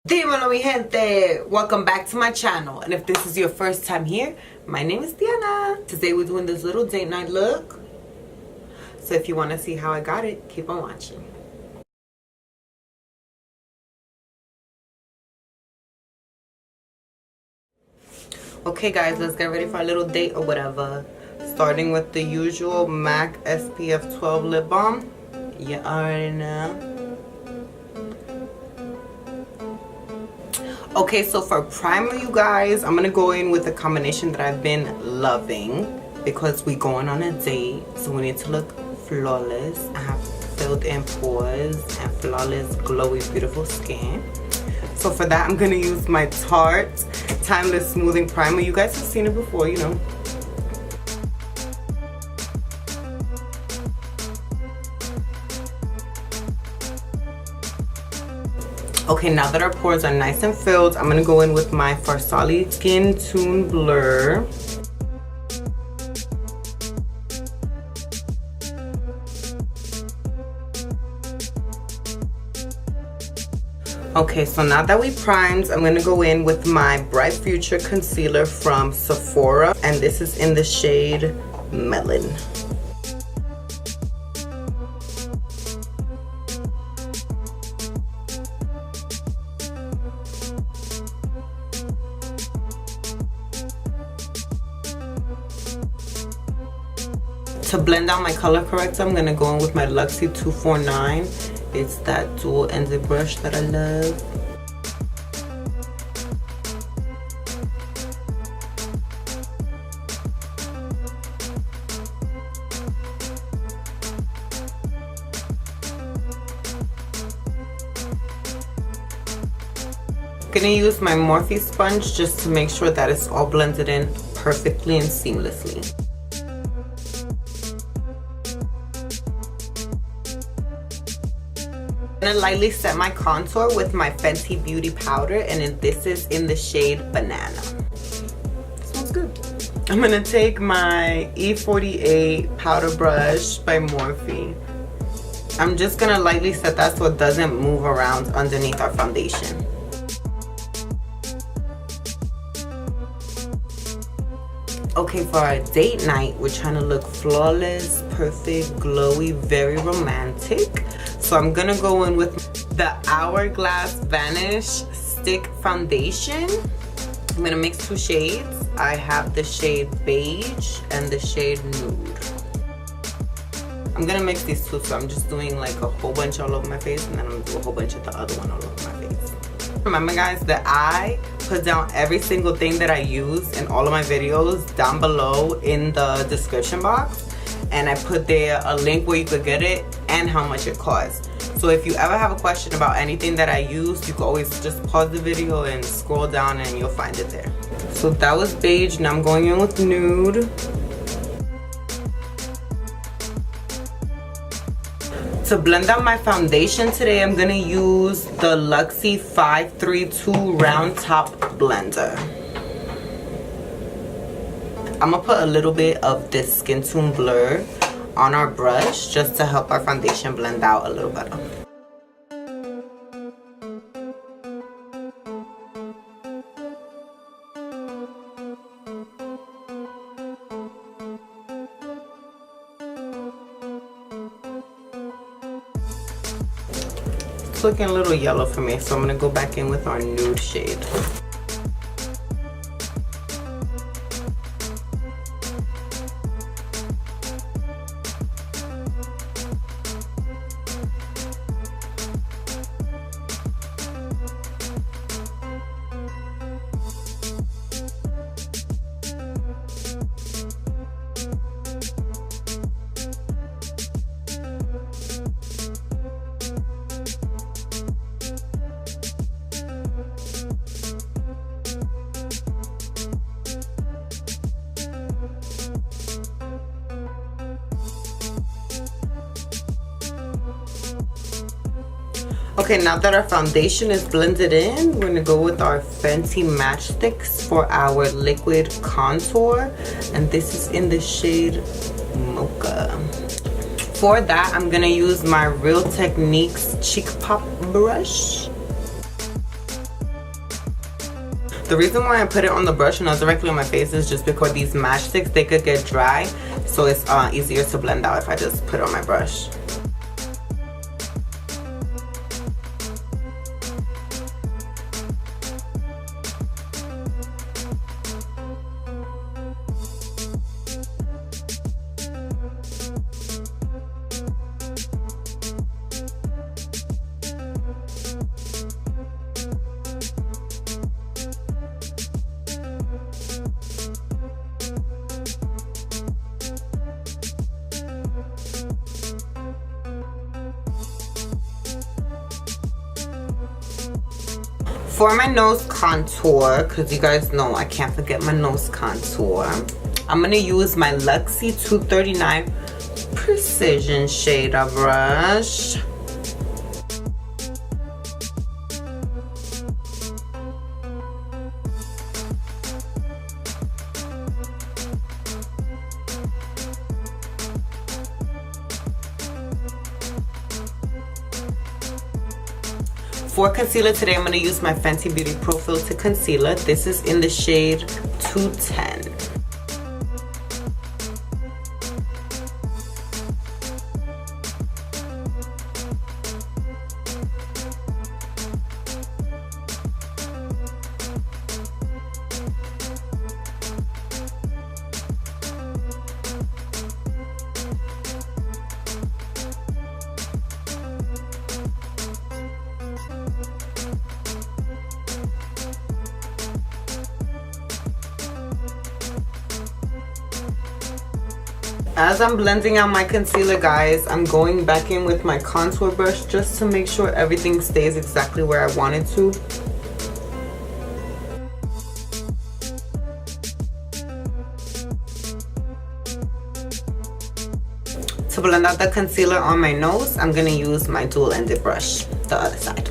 Dímelo mi gente, welcome back to my channel, and if this is your first time here, my name is Diana. Today we're doing this little date night look, so if you want to see how I got it, keep on watching. Okay guys, let's get ready for a little date or whatever, starting with the usual MAC SPF 12 lip balm. You already know. Okay, so for primer, you guys, I'm gonna go in with a combination that I've been loving because we going on a date, so we need to look flawless. I have filled in pores and flawless, glowy, beautiful skin. So for that, I'm gonna use my Tarte Timeless Smoothing Primer. You guys have seen it before, you know. Okay, now that our pores are nice and filled, I'm gonna go in with my Farsali Skin Tune Blur. Okay, so now that we primed, I'm gonna go in with my Bright Future Concealer from Sephora, and this is in the shade Melon. To blend out my color corrector, I'm gonna go in with my Luxie 249. It's that dual-ended brush that I love. I'm gonna use my Morphe sponge just to make sure that it's all blended in perfectly and seamlessly. I'm gonna lightly set my contour with my Fenty Beauty powder, and this is in the shade Banana. Smells good. I'm gonna take my E48 powder brush by Morphe. I'm just gonna lightly set that so it doesn't move around underneath our foundation. Okay, for our date night, we're trying to look flawless, perfect, glowy, very romantic. So I'm gonna go in with the Hourglass Vanish Stick Foundation. I'm gonna mix two shades. I have the shade Beige and the shade Nude. I'm gonna mix these two, so I'm just doing like a whole bunch all over my face, and then I'm gonna do a whole bunch of the other one all over my face. Remember guys that I put down every single thing that I use in all of my videos down below in the description box, and I put there a link where you could get it and how much it costs. So if you ever have a question about anything that I use, you can always just pause the video and scroll down and you'll find it there. So that was Beige. Now I'm going in with Nude. To blend out my foundation today, I'm gonna use the Luxie 532 Round Top Blender. I'm gonna put a little bit of this Skin Tune Blur on our brush just to help our foundation blend out a little better. It's looking a little yellow for me, so I'm gonna go back in with our nude shade. Okay, now that our foundation is blended in, we're gonna go with our Fenty Matchsticks for our liquid contour, and this is in the shade Mocha. For that, I'm gonna use my Real Techniques Cheek Pop brush. The reason why I put it on the brush and not directly on my face is just because these matchsticks, they could get dry, so it's easier to blend out if I just put it on my brush. For my nose contour, because you guys know I can't forget my nose contour, I'm going to use my Luxie 239 Precision Shader brush. For concealer today, I'm going to use my Fenty Beauty Pro Filter Concealer. This is in the shade 210. As I'm blending out my concealer, guys, I'm going back in with my contour brush just to make sure everything stays exactly where I want it to. To blend out the concealer on my nose, I'm going to use my dual-ended brush, the other side.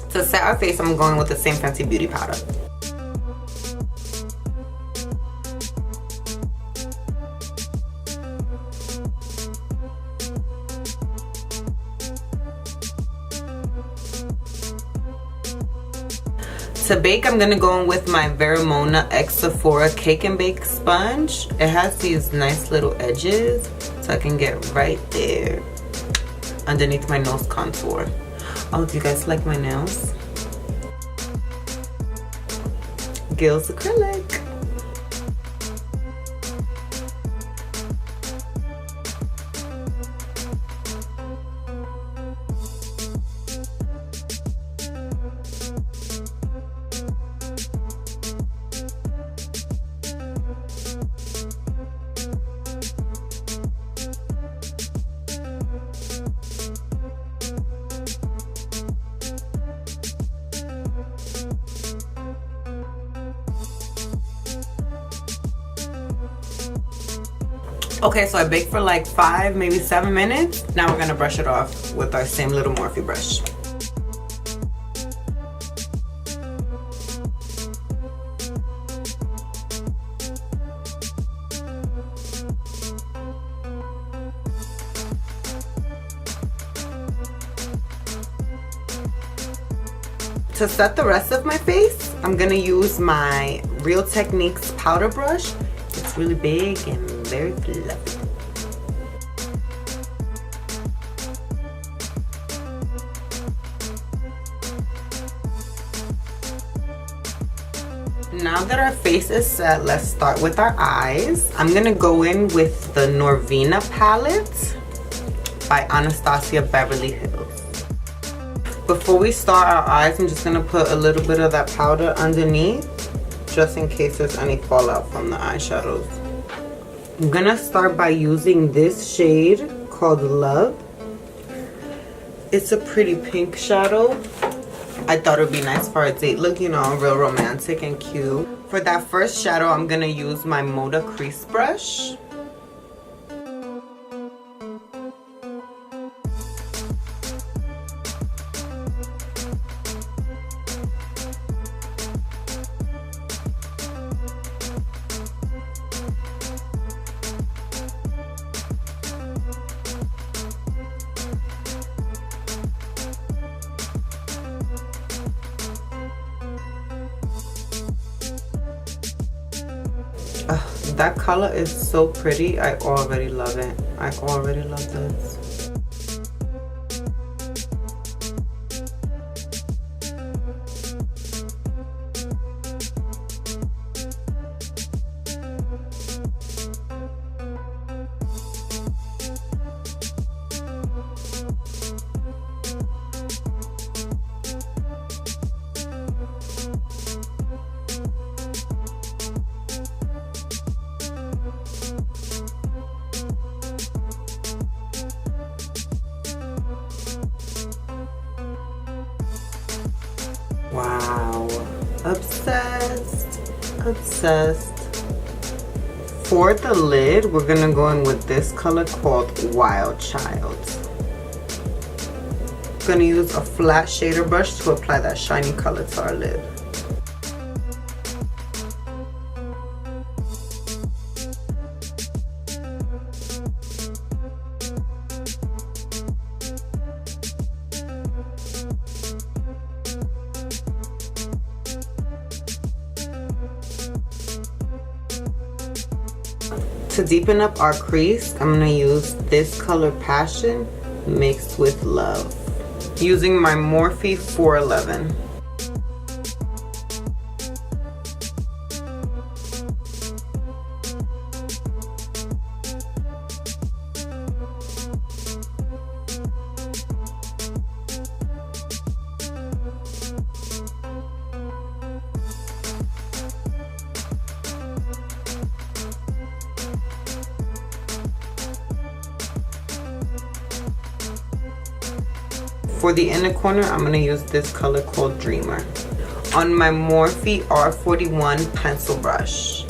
To set our face, I'm going with the same Fenty Beauty powder. To bake, I'm going to go in with my Veromona X Sephora Cake and Bake Sponge. It has these nice little edges, so I can get right there underneath my nose contour. Oh, do you guys like my nails? Gil's acrylic. Okay, so I baked for like 5, maybe 7 minutes. Now we're gonna brush it off with our same little Morphe brush. To set the rest of my face, I'm gonna use my Real Techniques powder brush. It's really big and very fluffy. Now that our face is set, let's start with our eyes. I'm gonna go in with the Norvina palette by Anastasia Beverly Hills. Before we start our eyes, I'm just gonna put a little bit of that powder underneath, just in case there's any fallout from the eyeshadows. I'm gonna start by using this shade called Love. It's a pretty pink shadow. I thought it would be nice for a date look, you know, real romantic and cute. For that first shadow, I'm gonna use my Moda crease brush. That color is so pretty. I already love it. I already love this. Wow, obsessed, obsessed. For the lid, we're gonna go in with this color called Wild Child. Gonna use a flat shader brush to apply that shiny color to our lid. To deepen up our crease, I'm going to use this color Passion mixed with Love, using my Morphe 411. For the inner corner, I'm going to use this color called Dreamer on my Morphe R41 pencil brush.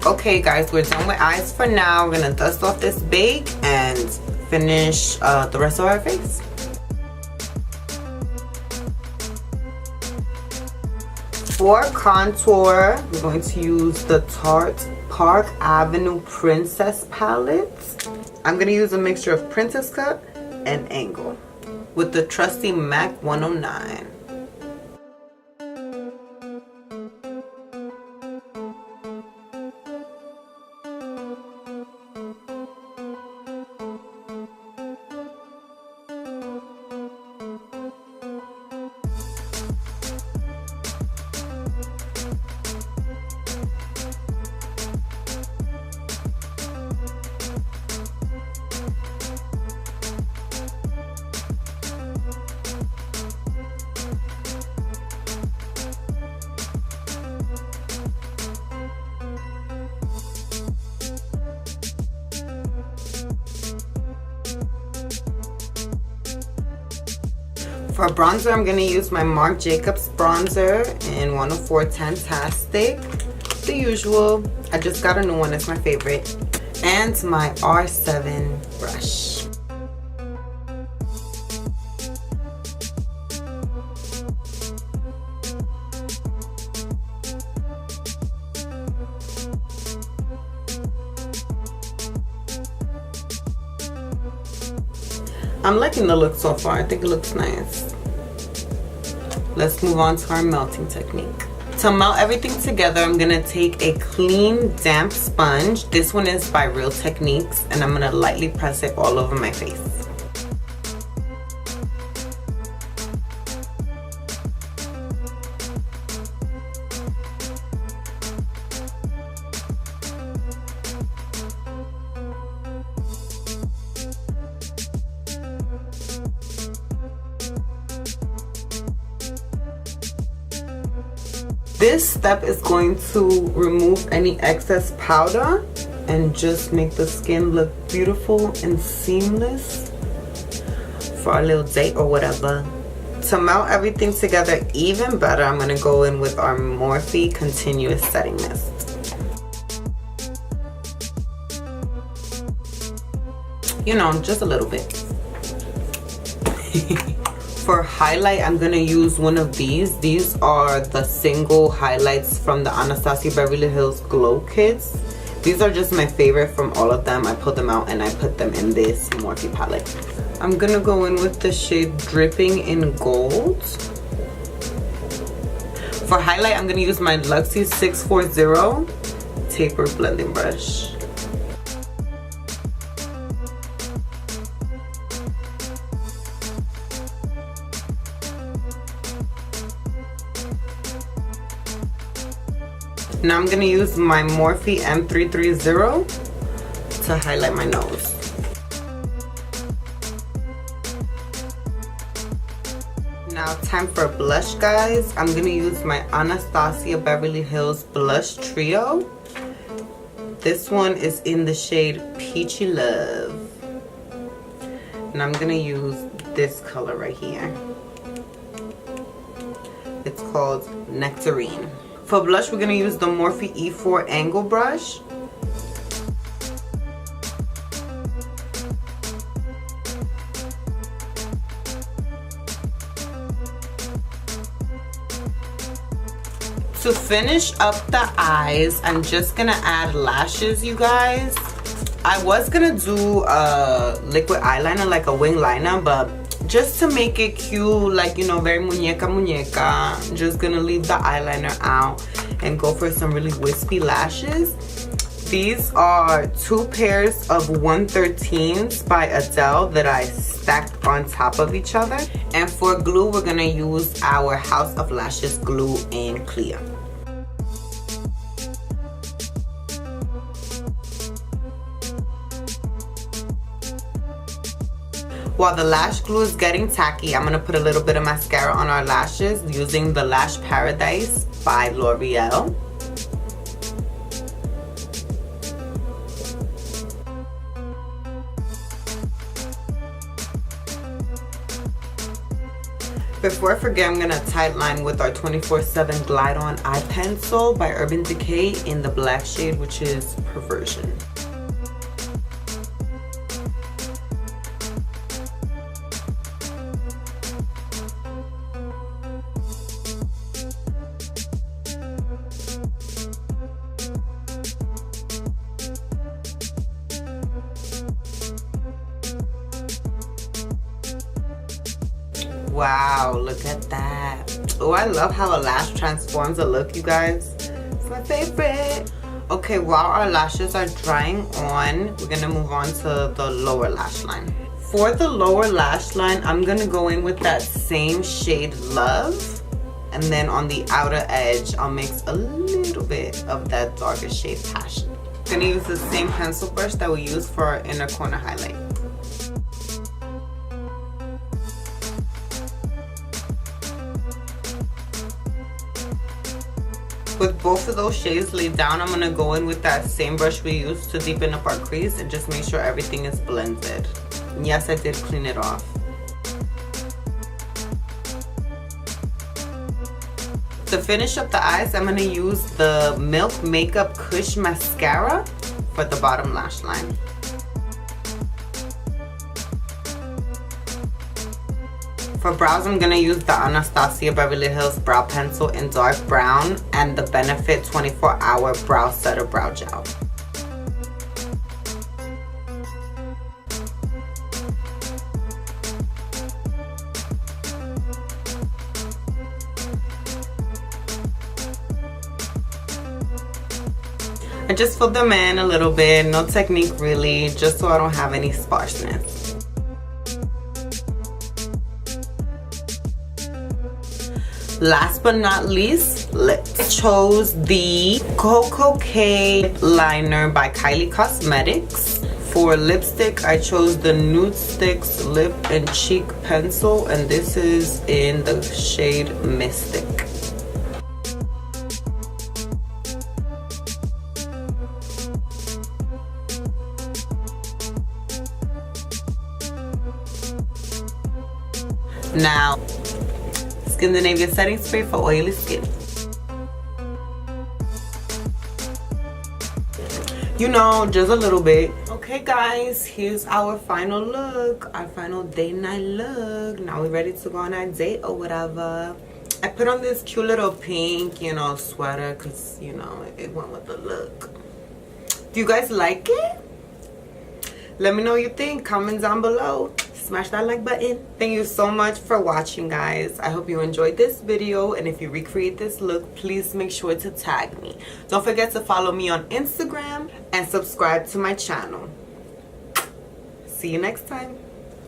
Okay guys, we're done with eyes for now. We're going to dust off this bake and finish the rest of our face. For contour, we're going to use the Tarte Park Avenue Princess palette. I'm going to use a mixture of Princess Cut and Angle with the trusty MAC 109. For bronzer, I'm going to use my Marc Jacobs bronzer in 104 Tantastic. The usual. I just got a new one. It's my favorite. And my R7 brush. I'm liking the look so far. I think it looks nice. Let's move on to our melting technique. To melt everything together, I'm gonna take a clean, damp sponge. This one is by Real Techniques, and I'm gonna lightly press it all over my face. This step is going to remove any excess powder and just make the skin look beautiful and seamless for our little date or whatever. To melt everything together even better, I'm going to go in with our Morphe Continuous Setting Mist. You know, just a little bit. For highlight, I'm gonna use one of these. These are the single highlights from the Anastasia Beverly Hills Glow Kits. These are just my favorite from all of them. I pulled them out and I put them in this Morphe palette. I'm gonna go in with the shade Dripping in Gold. For highlight, I'm gonna use my Luxie 640 taper blending brush. Now I'm gonna use my Morphe M330 to highlight my nose. Now time for blush, guys. I'm gonna use my Anastasia Beverly Hills Blush Trio. This one is in the shade Peachy Love. And I'm gonna use this color right here. It's called Nectarine. For blush, we're gonna use the Morphe E4 Angle Brush. To finish up the eyes, I'm just gonna add lashes, you guys. I was gonna do a liquid eyeliner, like a wing liner, but just to make it cute, like, you know, very muñeca muñeca, I'm just gonna leave the eyeliner out and go for some really wispy lashes. These are 2 pairs of 113s by Adele that I stacked on top of each other. And for glue, we're gonna use our House of Lashes glue in clear. While the lash glue is getting tacky, I'm gonna put a little bit of mascara on our lashes using the Lash Paradise by L'Oreal. Before I forget, I'm gonna tight line with our 24/7 Glide On Eye Pencil by Urban Decay in the black shade, which is Perversion. Wow, look at that. Oh, I love how a lash transforms a look, you guys. It's my favorite. Okay, while our lashes are drying on, we're gonna move on to the lower lash line. For the lower lash line, I'm gonna go in with that same shade Love. And then on the outer edge, I'll mix a little bit of that darker shade Passion. I'm gonna use the same pencil brush that we used for our inner corner highlight. With both of those shades laid down, I'm gonna go in with that same brush we used to deepen up our crease and just make sure everything is blended. And yes, I did clean it off. To finish up the eyes, I'm gonna use the Milk Makeup Kush Mascara for the bottom lash line. For brows, I'm gonna use the Anastasia Beverly Hills Brow Pencil in dark brown and the Benefit 24-Hour Brow Setter Brow Gel. I just filled them in a little bit, no technique really, just so I don't have any sparseness. Last but not least, lips. I chose the Coco K liner by Kylie Cosmetics. For lipstick, I chose the Nude Sticks Lip and Cheek Pencil, and this is in the shade Mystic. Now, Skindinavia setting spray for oily skin. You know, just a little bit. Okay guys, here's our final look, our final date night look. Now we're ready to go on our date or whatever. I put on this cute little pink, you know, sweater because, you know, it went with the look. Do you guys like it? Let me know what you think. Comment down below. smash that like button. Thank you so much for watching, guys. I hope you enjoyed this video, and if you recreate this look, please make sure to tag me. Don't forget to follow me on Instagram and subscribe to my channel. See you next time.